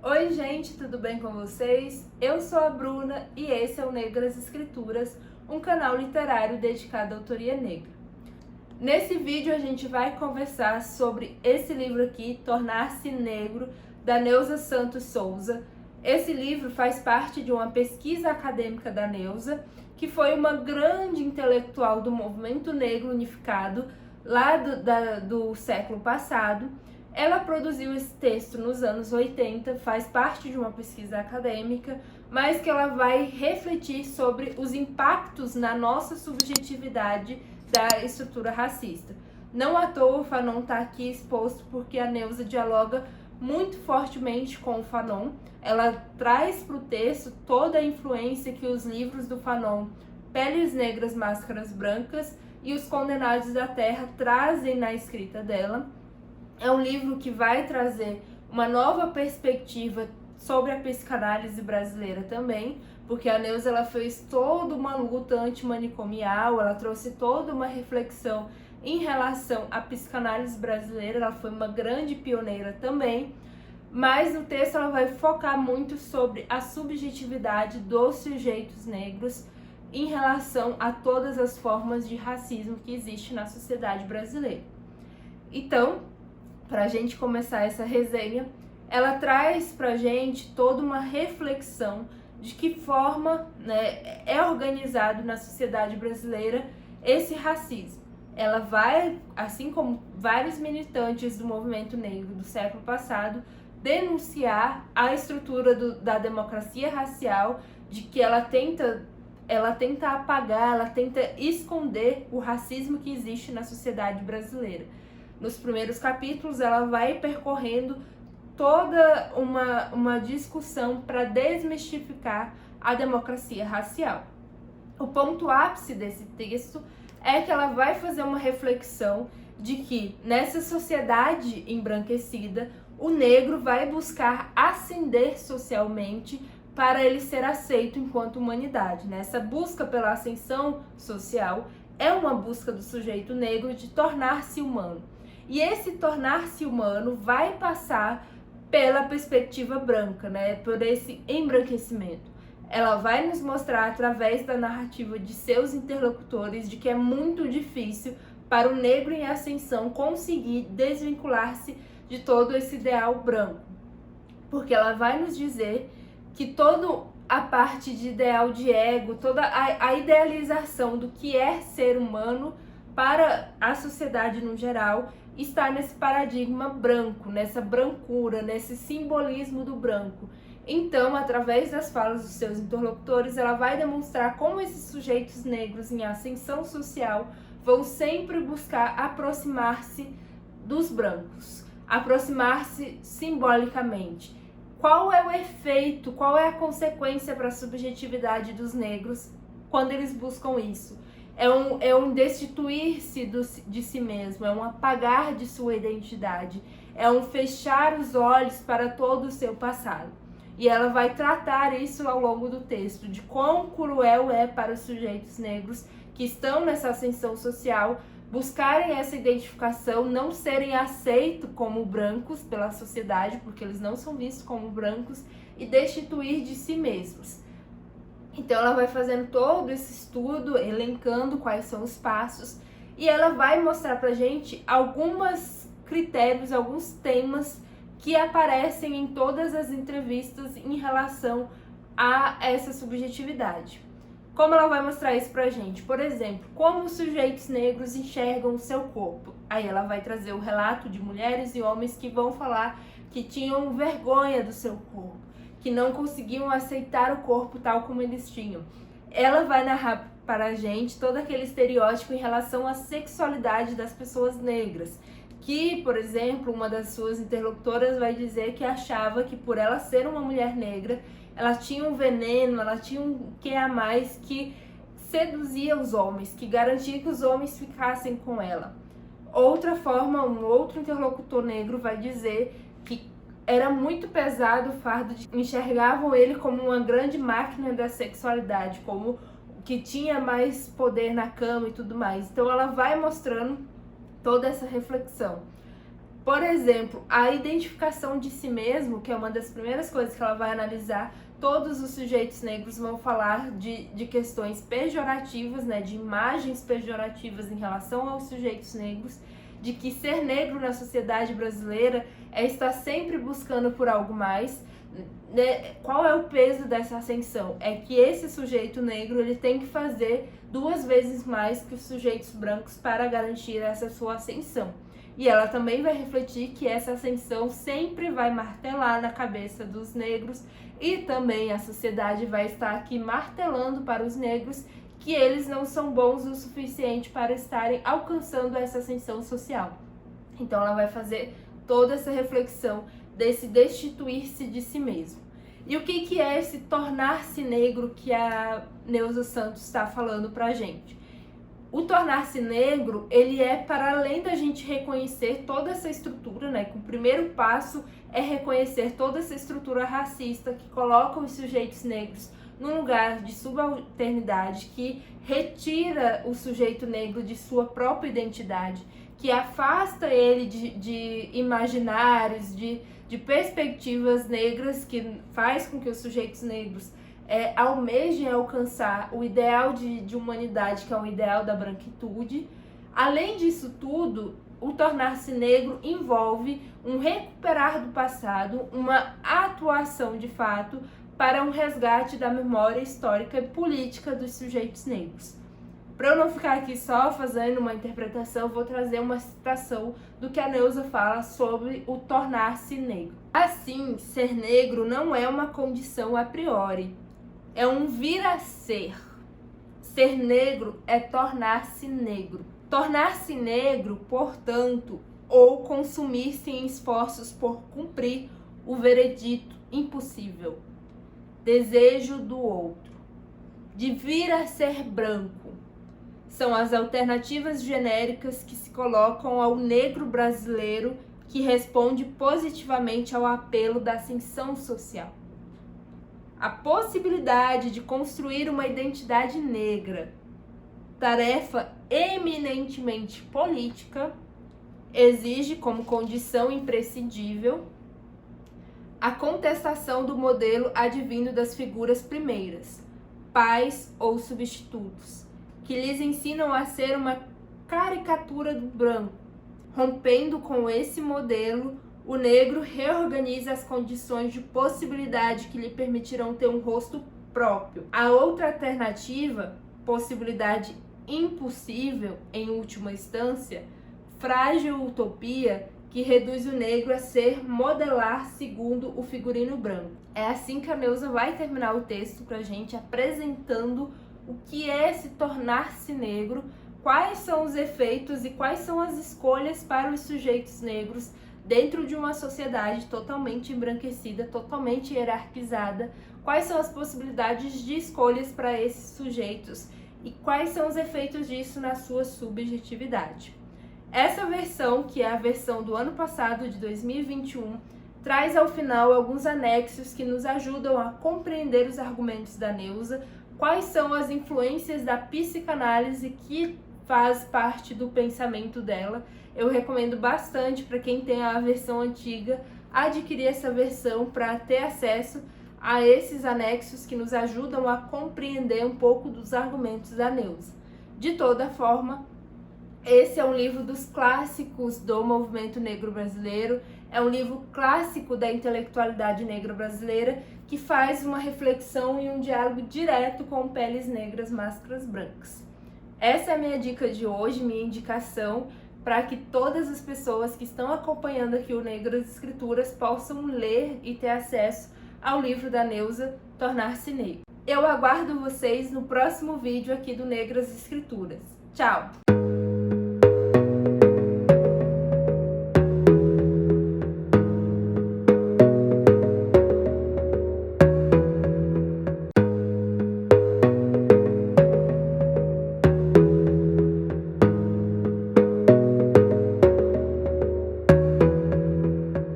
Oi gente, tudo bem com vocês? Eu sou a Bruna e esse é o Negras Escrituras, um canal literário dedicado à autoria negra. Nesse vídeo a gente vai conversar sobre esse livro aqui, Tornar-se Negro, da Neuza Santos Souza. Esse livro faz parte de uma pesquisa acadêmica da Neuza, que foi uma grande intelectual do movimento negro unificado lá do século passado. Ela produziu esse texto nos anos 80, faz parte de uma pesquisa acadêmica, mas que ela vai refletir sobre os impactos na nossa subjetividade da estrutura racista. Não à toa o Fanon está aqui exposto porque a Neuza dialoga muito fortemente com o Fanon. Ela traz para o texto toda a influência que os livros do Fanon, Peles Negras, Máscaras Brancas e Os Condenados da Terra trazem na escrita dela. É um livro que vai trazer uma nova perspectiva sobre a psicanálise brasileira também, porque a Neuza ela fez toda uma luta antimanicomial, ela trouxe toda uma reflexão em relação à psicanálise brasileira, ela foi uma grande pioneira também, mas no texto ela vai focar muito sobre a subjetividade dos sujeitos negros em relação a todas as formas de racismo que existe na sociedade brasileira. Então, para a gente começar essa resenha, ela traz para a gente toda uma reflexão de que forma, né, é organizado na sociedade brasileira esse racismo. Ela vai, assim como vários militantes do movimento negro do século passado, denunciar a estrutura da democracia racial, de que ela tenta apagar, ela tenta esconder o racismo que existe na sociedade brasileira. Nos primeiros capítulos, ela vai percorrendo toda uma discussão para desmistificar a democracia racial. O ponto ápice desse texto é que ela vai fazer uma reflexão de que, nessa sociedade embranquecida, o negro vai buscar ascender socialmente para ele ser aceito enquanto humanidade. Essa busca pela ascensão social é uma busca do sujeito negro de tornar-se humano. E esse tornar-se humano vai passar pela perspectiva branca, por esse embranquecimento. Ela vai nos mostrar, através da narrativa de seus interlocutores, de que é muito difícil para o negro em ascensão conseguir desvincular-se de todo esse ideal branco. Porque ela vai nos dizer que toda a parte de ideal de ego, toda a idealização do que é ser humano para a sociedade no geral, está nesse paradigma branco, nessa brancura, nesse simbolismo do branco. Então, através das falas dos seus interlocutores, ela vai demonstrar como esses sujeitos negros em ascensão social vão sempre buscar aproximar-se dos brancos, aproximar-se simbolicamente. Qual é o efeito, qual é a consequência para a subjetividade dos negros quando eles buscam isso? É um destituir-se de si mesmo, é um apagar de sua identidade, é um fechar os olhos para todo o seu passado. E ela vai tratar isso ao longo do texto, de quão cruel é para os sujeitos negros que estão nessa ascensão social buscarem essa identificação, não serem aceitos como brancos pela sociedade, porque eles não são vistos como brancos, e destituir de si mesmos. Então ela vai fazendo todo esse estudo, elencando quais são os passos, e ela vai mostrar pra gente alguns critérios, alguns temas que aparecem em todas as entrevistas em relação a essa subjetividade. Como ela vai mostrar isso pra gente? Por exemplo, como os sujeitos negros enxergam o seu corpo. Aí ela vai trazer o relato de mulheres e homens que vão falar que tinham vergonha do seu corpo, que não conseguiam aceitar o corpo tal como eles tinham. Ela vai narrar para a gente todo aquele estereótipo em relação à sexualidade das pessoas negras, que, por exemplo, uma das suas interlocutoras vai dizer que achava que por ela ser uma mulher negra, ela tinha um veneno, ela tinha um quê a mais que seduzia os homens, que garantia que os homens ficassem com ela. Outra forma, um outro interlocutor negro vai dizer que era muito pesado o fardo de enxergavam ele como uma grande máquina da sexualidade, como que tinha mais poder na cama e tudo mais. Então ela vai mostrando toda essa reflexão. Por exemplo, a identificação de si mesmo, que é uma das primeiras coisas que ela vai analisar. Todos os sujeitos negros vão falar de questões pejorativas, né, de imagens pejorativas em relação aos sujeitos negros, de que ser negro na sociedade brasileira é estar sempre buscando por algo mais. Né? Qual é o peso dessa ascensão? É que esse sujeito negro ele tem que fazer 2 vezes mais que os sujeitos brancos para garantir essa sua ascensão. E ela também vai refletir que essa ascensão sempre vai martelar na cabeça dos negros, e também a sociedade vai estar aqui martelando para os negros que eles não são bons o suficiente para estarem alcançando essa ascensão social. Então ela vai fazer toda essa reflexão desse destituir-se de si mesmo. E o que é esse tornar-se negro que a Neuza Santos está falando pra gente? O tornar-se negro, ele é para além da gente reconhecer toda essa estrutura, né? Que o primeiro passo é reconhecer toda essa estrutura racista que coloca os sujeitos negros num lugar de subalternidade, que retira o sujeito negro de sua própria identidade, que afasta ele de imaginários, de perspectivas negras, que faz com que os sujeitos negros almejem alcançar o ideal de humanidade, que é o ideal da branquitude. Além disso tudo, o tornar-se negro envolve um recuperar do passado, uma atuação de fato para um resgate da memória histórica e política dos sujeitos negros. Para eu não ficar aqui só fazendo uma interpretação, vou trazer uma citação do que a Neuza fala sobre o tornar-se negro. Assim, ser negro não é uma condição a priori, é um vir a ser. Ser negro é tornar-se negro. Tornar-se negro, portanto, ou consumir-se em esforços por cumprir o veredito impossível, desejo do outro, de vir a ser branco. São as alternativas genéricas que se colocam ao negro brasileiro que responde positivamente ao apelo da ascensão social. A possibilidade de construir uma identidade negra, tarefa eminentemente política, exige como condição imprescindível a contestação do modelo advindo das figuras primeiras, pais ou substitutos, que lhes ensinam a ser uma caricatura do branco. Rompendo com esse modelo, o negro reorganiza as condições de possibilidade que lhe permitirão ter um rosto próprio. A outra alternativa, possibilidade impossível em última instância, frágil utopia que reduz o negro a ser modelar segundo o figurino branco. É assim que a Neuza vai terminar o texto pra gente, apresentando o que é se tornar-se negro, quais são os efeitos e quais são as escolhas para os sujeitos negros dentro de uma sociedade totalmente embranquecida, totalmente hierarquizada, quais são as possibilidades de escolhas para esses sujeitos e quais são os efeitos disso na sua subjetividade. Essa versão, que é a versão do ano passado, de 2021, traz ao final alguns anexos que nos ajudam a compreender os argumentos da Neuza, quais são as influências da psicanálise que faz parte do pensamento dela. Eu recomendo bastante para quem tem a versão antiga adquirir essa versão para ter acesso a esses anexos que nos ajudam a compreender um pouco dos argumentos da Neuza. De toda forma, esse é um livro dos clássicos do movimento negro brasileiro, é um livro clássico da intelectualidade negra brasileira que faz uma reflexão e um diálogo direto com Peles Negras, Máscaras Brancas. Essa é a minha dica de hoje, minha indicação para que todas as pessoas que estão acompanhando aqui o Negras Escrituras possam ler e ter acesso ao livro da Neuza, Tornar-se Negro. Eu aguardo vocês no próximo vídeo aqui do Negras Escrituras. Tchau!